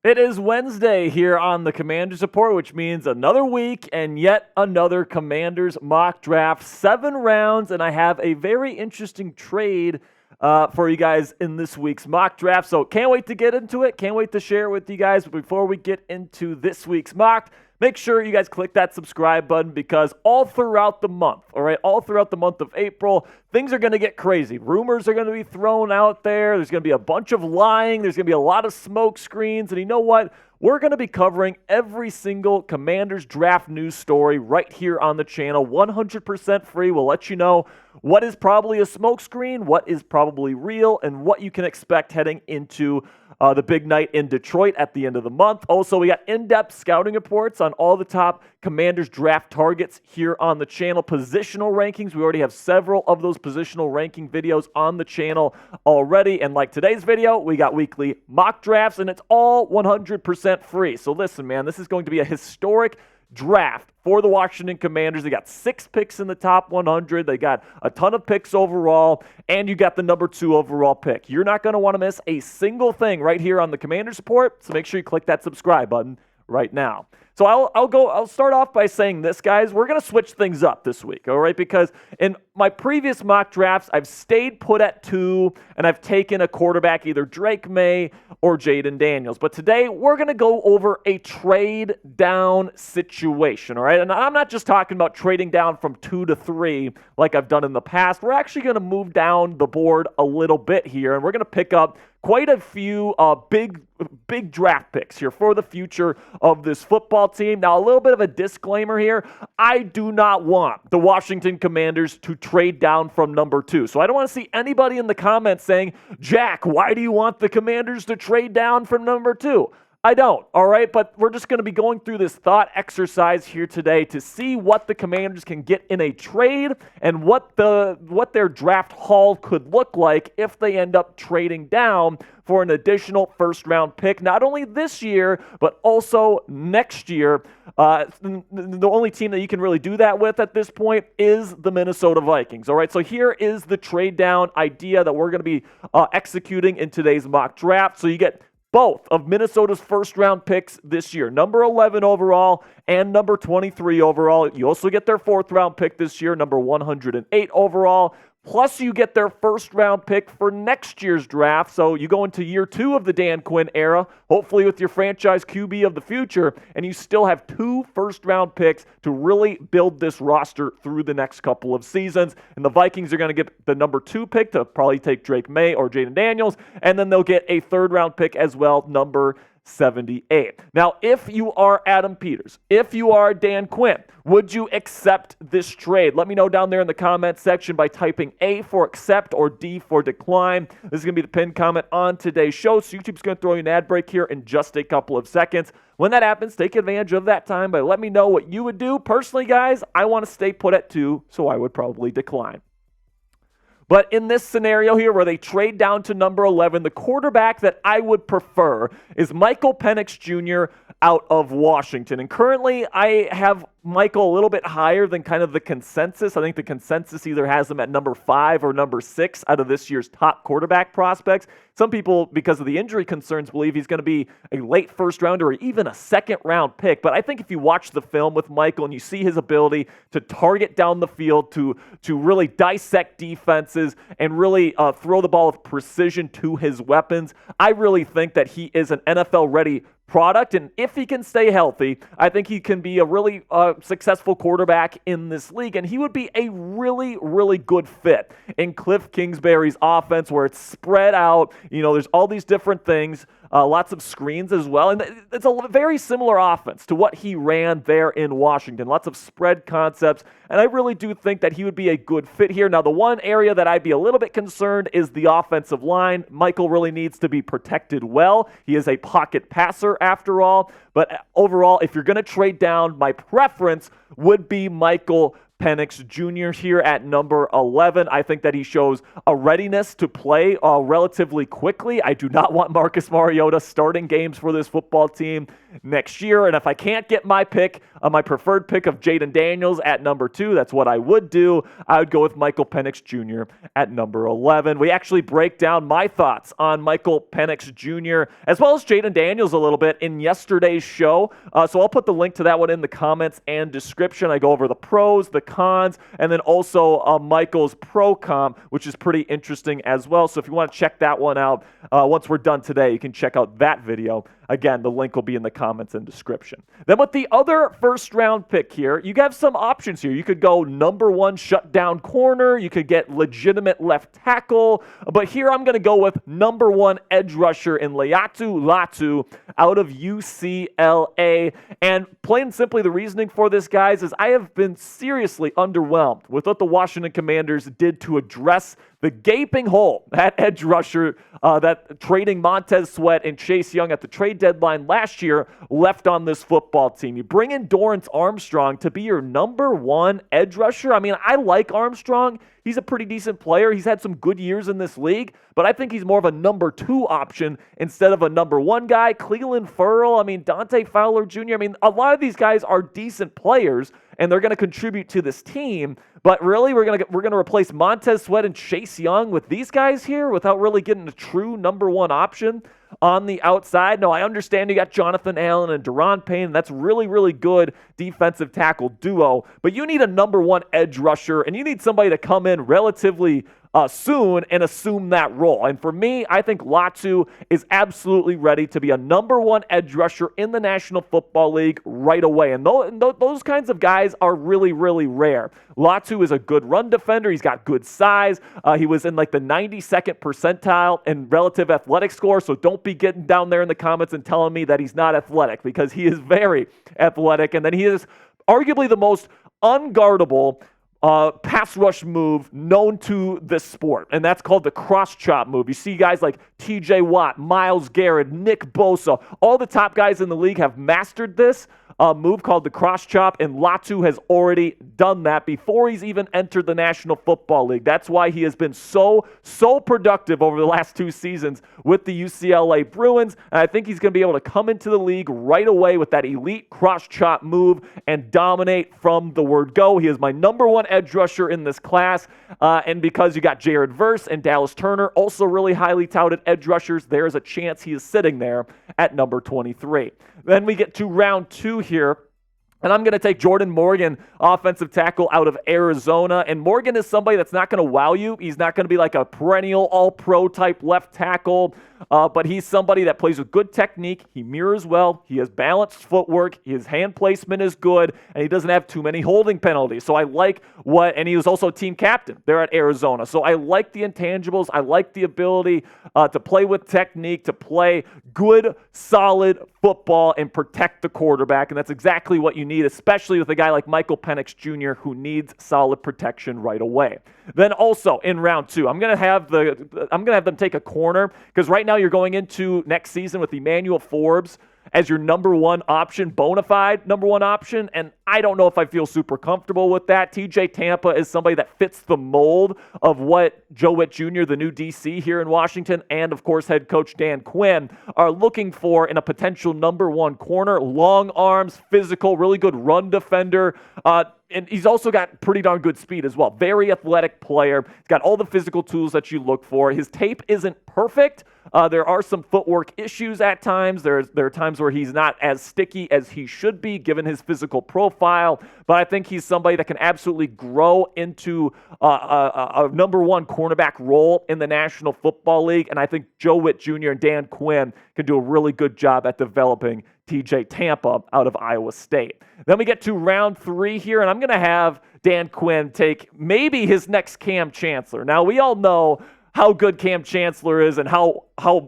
It is Wednesday here on the Commanders Report, which means another week and yet another Commanders mock draft. 7 rounds, and I have a very interesting trade for you guys in this week's mock draft. So can't wait to get into it. Can't wait to share it with you guys. But before we get into this week's mock, make sure you guys click that subscribe button because all throughout the month, all throughout the month of April, things are going to get crazy. Rumors are going to be thrown out there. There's going to be a bunch of lying. There's going to be a lot of smoke screens. And you know what? We're going to be covering every single Commanders draft news story right here on the channel, 100% free. We'll let you know what is probably a smokescreen, what is probably real, and what you can expect heading into the big night in Detroit at the end of the month. Also, we got in-depth scouting reports on all the top Commanders draft targets here on the channel. Positional rankings, we already have several of those positional ranking videos on the channel already. And like today's video, we got weekly mock drafts, and it's all 100% free. So listen, man, this is going to be a historic draft for the Washington Commanders. They got 6 picks in the top 100. They got a ton of picks overall, and you got the number 2 overall pick. You're not going to want to miss a single thing right here on the Commanders Report, so make sure you click that subscribe button right now. So I'll start off by saying this, guys. We're going to switch things up this week, all right? Because in my previous mock drafts, I've stayed put at 2, and I've taken a quarterback, either Drake May or Jaden Daniels. But today, we're going to go over a trade down situation, all right? And I'm not just talking about trading down from 2 to 3 like I've done in the past. We're actually going to move down the board a little bit here, and we're going to pick up quite a few big draft picks here for the future of this football team. Now, a little bit of a disclaimer here. I do not want the Washington Commanders to trade down from number 2. So I don't want to see anybody in the comments saying, Jack, why do you want the Commanders to trade down from number 2? I don't, all right? But we're just going to be going through this thought exercise here today to see what the Commanders can get in a trade and what their draft haul could look like if they end up trading down for an additional first-round pick, not only this year, but also next year. The only team that you can really do that with at this point is the Minnesota Vikings, all right? So here is the trade-down idea that we're going to be executing in today's mock draft. So you get both of Minnesota's first-round picks this year, number 11 overall and number 23 overall. You also get their 4th-round pick this year, number 108 overall. Plus, you get their first-round pick for next year's draft. So you go into year 2 of the Dan Quinn era, hopefully with your franchise QB of the future, and you still have 2 first-round picks to really build this roster through the next couple of seasons. And the Vikings are going to get the number 2 pick to probably take Drake May or Jaden Daniels, and then they'll get a 3rd-round pick as well, number 78. Now, if you are Adam Peters, if you are Dan Quinn, would you accept this trade? Let me know down there in the comment section by typing A for accept or D for decline. This is going to be the pinned comment on today's show. So YouTube's going to throw you an ad break here in just a couple of seconds. When that happens, take advantage of that time by letting me know what you would do. Personally, guys, I want to stay put at 2, so I would probably decline. But in this scenario here where they trade down to number 11, the quarterback that I would prefer is Michael Penix Jr. out of Washington. And currently, I have Michael a little bit higher than kind of the consensus. I think the consensus either has him at number 5 or number 6 out of this year's top quarterback prospects. Some people, because of the injury concerns, believe he's going to be a late first rounder or even a 2nd-round pick. But I think if you watch the film with Michael and you see his ability to target down the field, to really dissect defenses and really throw the ball with precision to his weapons, I really think that he is an NFL-ready product, and if he can stay healthy, I think he can be a really successful quarterback in this league, and he would be a really, really good fit in Cliff Kingsbury's offense where it's spread out. You know, there's all these different things, lots of screens as well, and it's a very similar offense to what he ran there in Washington. Lots of spread concepts, and I really do think that he would be a good fit here. Now, the one area that I'd be a little bit concerned is the offensive line. Michael really needs to be protected well. He is a pocket passer after all, but overall, if you're going to trade down, my preference would be Michael Penix Jr. here at number 11. I think that he shows a readiness to play relatively quickly. I do not want Marcus Mariota starting games for this football team next year. And if I can't get my pick, my preferred pick of Jaden Daniels at number 2, that's what I would do. I would go with Michael Penix Jr. at number 11. We actually break down my thoughts on Michael Penix Jr. as well as Jaden Daniels a little bit in yesterday's show. So I'll put the link to that one in the comments and description. I go over the pros, the cons, and then also Michael's pro comp, which is pretty interesting as well. So if you want to check that one out, once we're done today, you can check out that video. Again, the link will be in the comments and description. Then with the other first-round pick here, you have some options here. You could go number 1 shutdown corner. You could get legitimate left tackle. But here I'm going to go with number 1 edge rusher in Latu out of UCLA. And plain and simply, the reasoning for this, guys, is I have been seriously underwhelmed with what the Washington Commanders did to address the gaping hole at edge rusher that trading Montez Sweat and Chase Young at the trade deadline last year left on this football team. You bring in Dorrance Armstrong to be your number 1 edge rusher. I mean, I like Armstrong. He's a pretty decent player. He's had some good years in this league, but I think he's more of a number 2 option instead of a number 1 guy. Cleveland Ferrell, I mean, Dante Fowler Jr. I mean, a lot of these guys are decent players, and they're going to contribute to this team. But really, we're going to replace Montez Sweat and Chase Young with these guys here without really getting a true number 1 option on the outside. No, I understand you got Jonathan Allen and Deron Payne. That's really, really good defensive tackle duo. But you need a number 1 edge rusher, and you need somebody to come in relatively soon and assume that role. And for me, I think Latu is absolutely ready to be a number 1 edge rusher in the National Football League right away. And those kinds of guys are really, really rare. Latu is a good run defender. He's got good size. He was in like the 92nd percentile in relative athletic score. So don't be getting down there in the comments and telling me that he's not athletic, because he is very athletic. And then he is arguably the most unguardable pass rush move known to this sport, and that's called the cross chop move. You see guys like TJ Watt, Myles Garrett, Nick Bosa, all the top guys in the league have mastered this move called the cross chop, and Latu has already done that before he's even entered the National Football League. That's why he has been so productive over the last 2 seasons with the UCLA Bruins, and I think he's going to be able to come into the league right away with that elite cross chop move and dominate from the word go. He is my number 1 edge rusher in this class, and because you got Jared Verse and Dallas Turner, also really highly touted edge rushers, there's a chance he is sitting there at number 23. Then we get to round 2 here. And I'm going to take Jordan Morgan, offensive tackle out of Arizona. And Morgan is somebody that's not going to wow you. He's not going to be like a perennial all-pro type left tackle. But he's somebody that plays with good technique. He mirrors well. He has balanced footwork. His hand placement is good. And he doesn't have too many holding penalties. So I like and he was also team captain there at Arizona. So I like the intangibles. I like the ability to play with technique, to play good, solid football and protect the quarterback. And that's exactly what you need, especially with a guy like Michael Penix Jr. who needs solid protection right away. Then also in round 2, I'm gonna have them take a corner, because right now you're going into next season with Emmanuel Forbes as your number 1 option, bona fide number 1 option, and I don't know if I feel super comfortable with that. TJ Tampa is somebody that fits the mold of what Joe Witt Jr., the new DC here in Washington, and of course head coach Dan Quinn are looking for in a potential number 1 corner. Long arms, physical, really good run defender, and he's also got pretty darn good speed as well. Very athletic player. He's got all the physical tools that you look for. His tape isn't perfect. There are some footwork issues at times. There are times where he's not as sticky as he should be given his physical profile. But I think he's somebody that can absolutely grow into a number 1 cornerback role in the National Football League. And I think Joe Witt Jr. and Dan Quinn can do a really good job at developing TJ Tampa out of Iowa State. Then we get to round 3 here, and I'm going to have Dan Quinn take maybe his next Cam Chancellor. Now, we all know how good Cam Chancellor is and how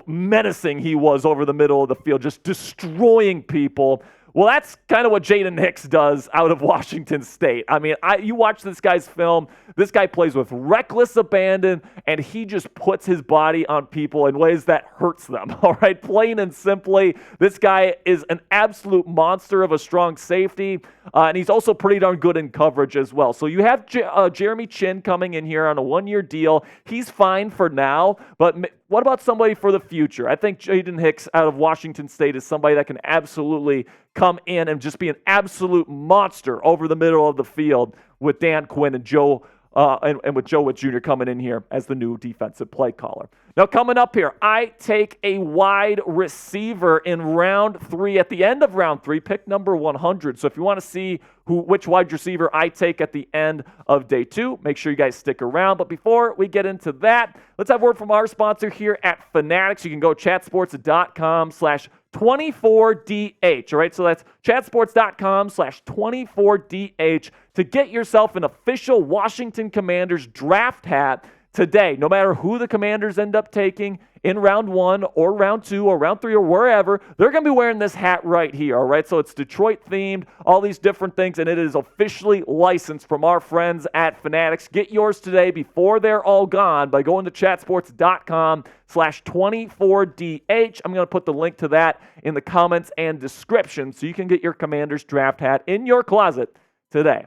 menacing he was over the middle of the field, just destroying people. Well, that's kind of what Jaden Hicks does out of Washington State. I mean, you watch this guy's film. This guy plays with reckless abandon, and he just puts his body on people in ways that hurts them. All right, plain and simply, this guy is an absolute monster of a strong safety, and he's also pretty darn good in coverage as well. So you have Jeremy Chin coming in here on a one-year deal. He's fine for now, but what about somebody for the future? I think Jaden Hicks out of Washington State is somebody that can absolutely come in and just be an absolute monster over the middle of the field with Dan Quinn and Joe and with Joe Witt Jr. coming in here as the new defensive play caller. Now coming up here, I take a wide receiver in round 3. At the end of round 3, pick number 100. So if you want to see which wide receiver I take at the end of day 2, make sure you guys stick around. But before we get into that, let's have word from our sponsor here at Fanatics. You can go chatsports.com/24DH. All right, so that's chatsports.com/24DH to get yourself an official Washington Commanders draft hat today. No matter who the Commanders end up taking in round 1 or round 2 or round 3 or wherever, they're going to be wearing this hat right here, all right? So it's Detroit themed, all these different things, and it is officially licensed from our friends at Fanatics. Get yours today before they're all gone by going to chatsports.com/24DH. I'm going to put the link to that in the comments and description so you can get your Commanders draft hat in your closet today.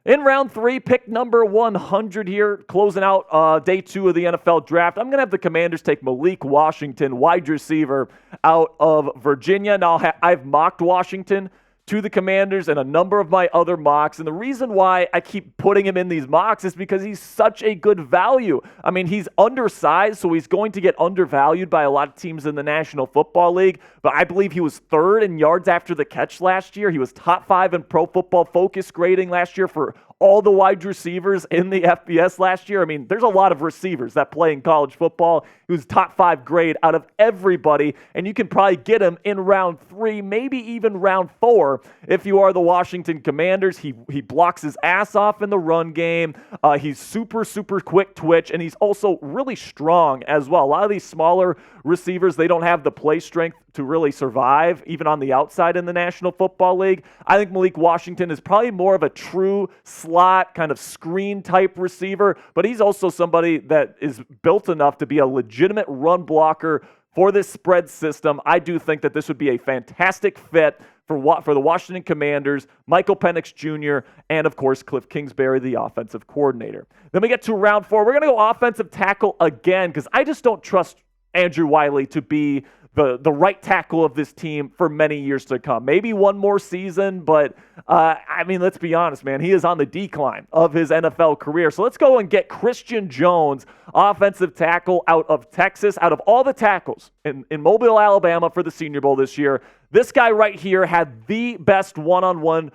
In round 3, pick number 100 here, closing out day 2 of the NFL draft. I'm going to have the Commanders take Malik Washington, wide receiver out of Virginia. Now, I've mocked Washington to the Commanders and a number of my other mocks. And the reason why I keep putting him in these mocks is because he's such a good value. I mean, he's undersized, so he's going to get undervalued by a lot of teams in the National Football League. But I believe he was 3rd in yards after the catch last year. He was top 5 in Pro Football Focus grading last year for all the wide receivers in the FBS last year. I mean, there's a lot of receivers that play in college football. He was top 5 grade out of everybody, and you can probably get him in round 3, maybe even round 4 if you are the Washington Commanders. He blocks his ass off in the run game. He's super quick twitch, and he's also really strong as well. A lot of these smaller receivers, they don't have the play strength to really survive, even on the outside in the National Football League. I think Malik Washington is probably more of a true slot, kind of screen type receiver, but he's also somebody that is built enough to be a legitimate run blocker for this spread system. I do think that this would be a fantastic fit for the Washington Commanders, Michael Penix Jr., and of course, Cliff Kingsbury, the offensive coordinator. Then we get to round 4. We're going to go offensive tackle again because I just don't trust Andrew Wiley to be the right tackle of this team for many years to come. Maybe one more season, but I mean, let's be honest, man. He is on the decline of his NFL career. So let's go and get Christian Jones, offensive tackle out of Texas. Out of all the tackles in Mobile, Alabama for the Senior Bowl this year, this guy right here had the best one-on-one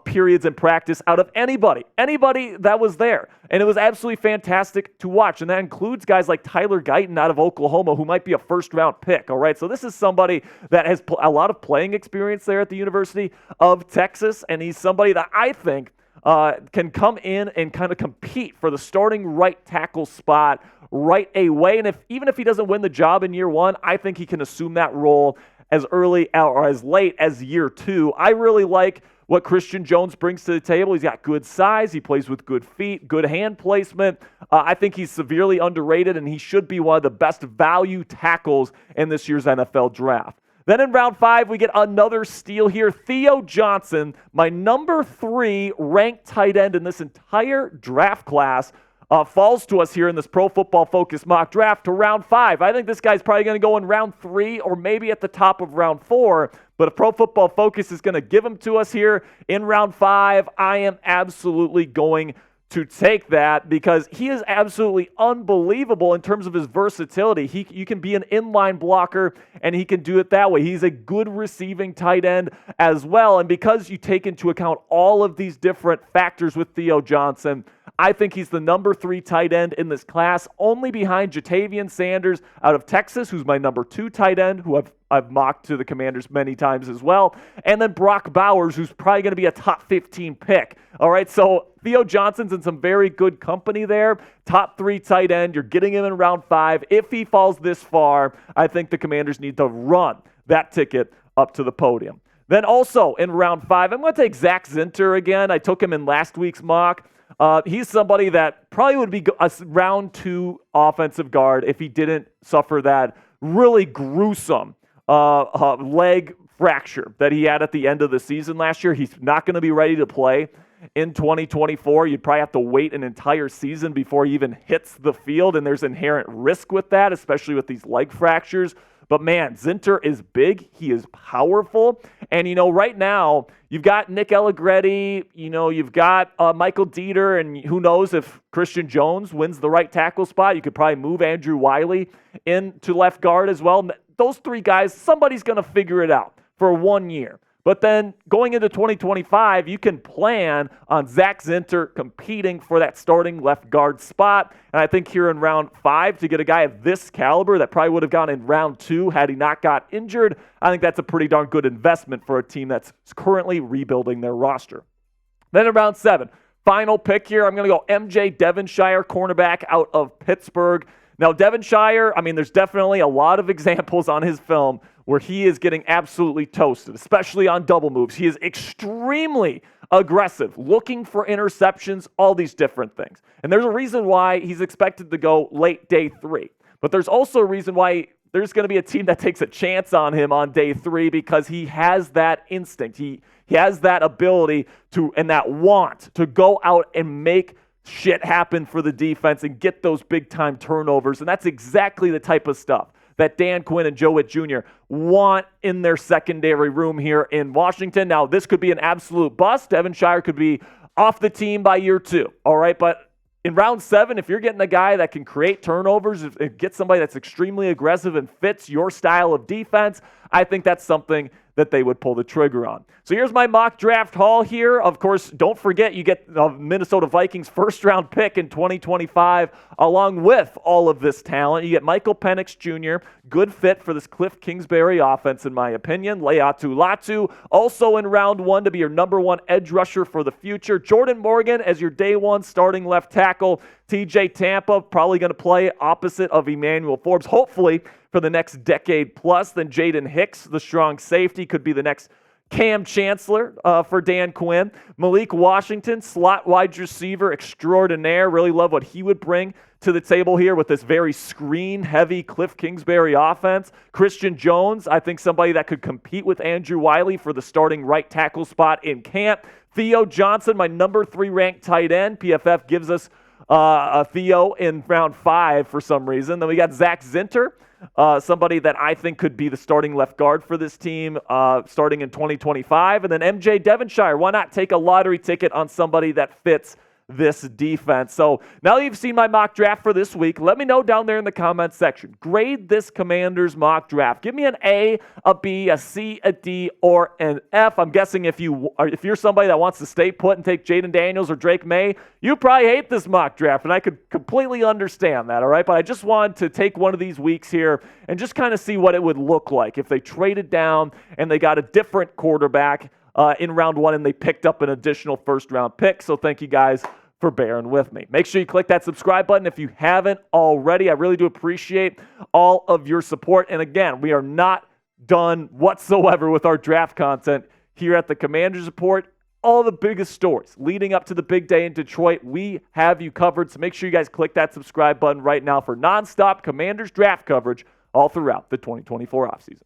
periods in practice out of anybody that was there. And it was absolutely fantastic to watch. And that includes guys like Tyler Guyton out of Oklahoma, who might be a first-round pick, all right? So this is somebody that has a lot of playing experience there at the University of Texas, and he's somebody that I think can come in and kind of compete for the starting right tackle spot right away. And even if he doesn't win the job in year 1, I think he can assume that role as early or as late as year 2. I really like what Christian Jones brings to the table. He's got good size. He plays with good feet, good hand placement. I think he's severely underrated, and he should be one of the best value tackles in this year's NFL draft. Then in round 5, we get another steal here. Theo Johnson, my number 3 ranked tight end in this entire draft class, falls to us here in this Pro Football Focus mock draft to round 5. I think this guy's probably going to go in round 3 or maybe at the top of round 4. But if Pro Football Focus is going to give him to us here in round 5, I am absolutely going to take that because he is absolutely unbelievable in terms of his versatility. You can be an inline blocker, and he can do it that way. He's a good receiving tight end as well. And because you take into account all of these different factors with Theo Johnson, I think he's the number 3 tight end in this class, only behind Jatavian Sanders out of Texas, who's my number 2 tight end, who I've mocked to the Commanders many times as well. And then Brock Bowers, who's probably going to be a top 15 pick. All right, so Theo Johnson's in some very good company there. Top 3 tight end. You're getting him in round 5. If he falls this far, I think the Commanders need to run that ticket up to the podium. Then also in round 5, I'm going to take Zach Zinter again. I took him in last week's mock. He's somebody that probably would be a round 2 offensive guard if he didn't suffer that really gruesome leg fracture that he had at the end of the season last year. He's not going to be ready to play in 2024. You'd probably have to wait an entire season before he even hits the field, and there's inherent risk with that, especially with these leg fractures. But man, Zinter is big. He is powerful. And, right now, you've got Nick Allegretti, you've got Michael Dieter, and who knows if Christian Jones wins the right tackle spot. You could probably move Andrew Wiley into left guard as well. Those 3 guys, somebody's going to figure it out for 1 year. But then going into 2025, you can plan on Zach Zinter competing for that starting left guard spot. And I think here in round 5, to get a guy of this caliber that probably would have gone in round 2 had he not got injured, I think that's a pretty darn good investment for a team that's currently rebuilding their roster. Then in round 7, final pick here, I'm going to go MJ Devonshire, cornerback out of Pittsburgh. Now, Devonshire, there's definitely a lot of examples on his film where he is getting absolutely toasted, especially on double moves. He is extremely aggressive, looking for interceptions, all these different things. And there's a reason why he's expected to go late day 3. But there's also a reason why there's going to be a team that takes a chance on him on day 3 because he has that instinct. He has that ability to and that want to go out and make shit happen for the defense and get those big-time turnovers. And that's exactly the type of stuff that Dan Quinn and Joe Witt Jr. want in their secondary room here in Washington. Now, this could be an absolute bust. Devonshire could be off the team by year 2, all right? But in round 7, if you're getting a guy that can create turnovers, if get somebody that's extremely aggressive and fits your style of defense, I think that's something that they would pull the trigger on. So here's my mock draft haul here. Of course, don't forget you get the Minnesota Vikings first-round pick in 2025 along with all of this talent. You get Michael Penix Jr., good fit for this Cliff Kingsbury offense in my opinion. Latu, also in round 1 to be your number 1 edge rusher for the future. Jordan Morgan as your day 1 starting left tackle. TJ Tampa probably going to play opposite of Emmanuel Forbes, hopefully for the next decade plus. Then Jaden Hicks, the strong safety, could be the next Cam Chancellor for Dan Quinn. Malik Washington, slot wide receiver extraordinaire. Really love what he would bring to the table here with this very screen-heavy Cliff Kingsbury offense. Christian Jones, I think somebody that could compete with Andrew Wiley for the starting right tackle spot in camp. Theo Johnson, my number 3 ranked tight end. PFF gives us a Theo in round 5 for some reason. Then we got Zach Zinter, somebody that I think could be the starting left guard for this team starting in 2025. And then MJ Devonshire. Why not take a lottery ticket on somebody that fits this defense? So now that you've seen my mock draft for this week, let me know down there in the comments section. Grade this Commanders mock draft. Give me an A, a B, a C, a D, or an F. I'm guessing if you're somebody that wants to stay put and take Jaden Daniels or Drake May, you probably hate this mock draft, and I could completely understand that, all right? But I just wanted to take one of these weeks here and just kind of see what it would look like if they traded down and they got a different quarterback in round 1, and they picked up an additional first-round pick. So thank you guys for bearing with me. Make sure you click that subscribe button if you haven't already. I really do appreciate all of your support. And again, we are not done whatsoever with our draft content here at the Commanders Report. All the biggest stories leading up to the big day in Detroit, we have you covered. So make sure you guys click that subscribe button right now for nonstop Commanders draft coverage all throughout the 2024 offseason.